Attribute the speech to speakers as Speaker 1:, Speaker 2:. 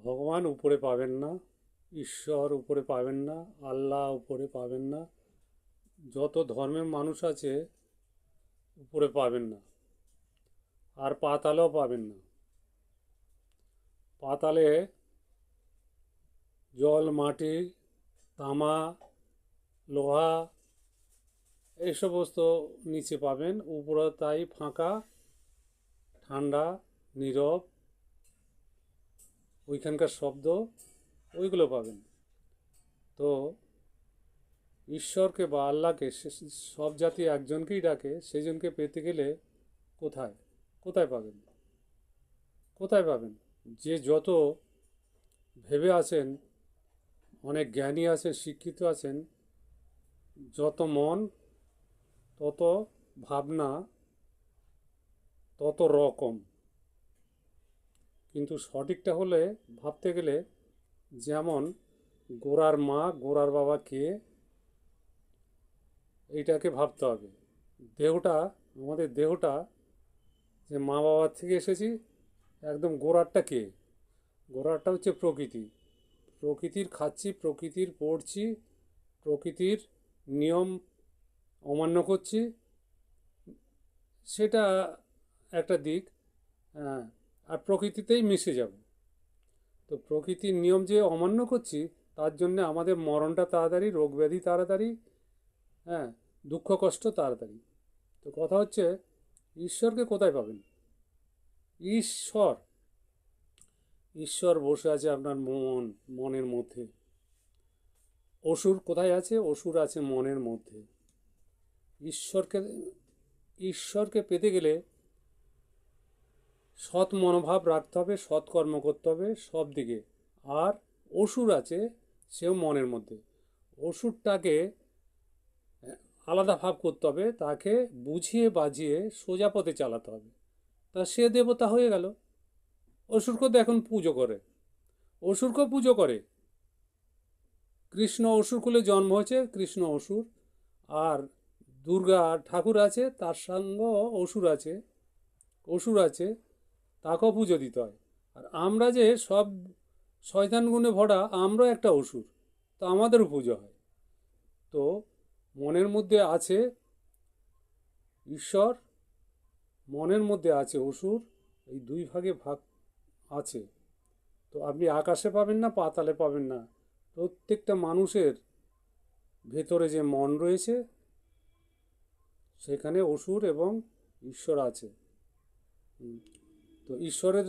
Speaker 1: ভগবান উপরে পাবেন না, ঈশ্বর উপরে পাবেন না, আল্লাহ উপরে পাবেন না, যত ধর্মের মানুষ আছে উপরে পাবেন না, আর পাতালেও পাবেন না। পাতালে জল, মাটি, তামা, লোহা এই সমস্ত নিচে পাবেন, উপরে তাই ফাঁকা, ঠান্ডা, নীরব, ওইখানকার শব্দ ওইগুলো পাবেন। তো ঈশ্বরকে বা আল্লাহকে সব জাতি একজনকেই ডাকে, সেজনকে পেতে গেলে কোথায় কোথায় পাবেন? কোথায় পাবেন? যে যত ভেবে আছেন, অনেক জ্ঞানী আছেন, শিক্ষিত আছেন, যত মন তত ভাবনা তত রকম, কিন্তু সঠিকটা হলে ভাবতে গেলে, যেমন গোরার মা গোরার বাবা কে, এইটাকে ভাবতে হবে। দেহটা, আমাদের দেহটা যে মা বাবার থেকে এসেছি, একদম গোড়ারটা কে? গোড়ারটা হচ্ছে প্রকৃতি। প্রকৃতির খাচ্ছি, প্রকৃতির পড়ছি, প্রকৃতির নিয়ম অমান্য করছি, সেটা একটা দিক। হ্যাঁ, আর প্রকৃতিতেই মিশে যাব। তো প্রকৃতির নিয়ম যে অমান্য করছি, তার জন্যে আমাদের মরণটা তাড়াতাড়ি, রোগ ব্যাধি তাড়াতাড়ি, হ্যাঁ, দুঃখ কষ্ট তাড়াতাড়ি। তো কথা হচ্ছে, ঈশ্বরকে কোথায় পাবেন? ঈশ্বর, ঈশ্বর বসে আছে আপনার মনের মধ্যে। অসুর কোথায় আছে? অসুর আছে মনের মধ্যে। ঈশ্বরকে ঈশ্বরকে পেতে গেলে সৎ মনোভাব রাখতে হবে, সৎ কর্ম করতে হবে সব দিকে। আর অসুর আছে, সেও মনের মধ্যে। অসুরটাকে আলাদা ভাব করতে হবে, তাকে বুঝিয়ে বাজিয়ে সোজা পথে চালাতে হবে। তা সে দেবতা হয়ে গেল। অসুরকে এখন পুজো করে, অসুরকেও পুজো করে। কৃষ্ণ অসুর কুলে জন্ম হয়েছে, কৃষ্ণ অসুর। আর দুর্গা ঠাকুর আছে, তার সঙ্গে অসুর আছে, অসুর আছে, তাকেও পুজো দিতে হয়। আর আমরা যে সব শয়তান গুণে ভরা, আমরাও একটা অসুর, তো আমাদেরও পুজো হয়। তো মনের মধ্যে আছে ঈশ্বর, মনের মধ্যে আছে অসুর, এই দুই ভাগে ভাগ আছে। তো আপনি আকাশে পাবেন না, পাতালে পাবেন না। প্রত্যেকটা মানুষের ভেতরে যে মন রয়েছে, সেখানে অসুর এবং ঈশ্বর আছে। তো ঈশ্বরের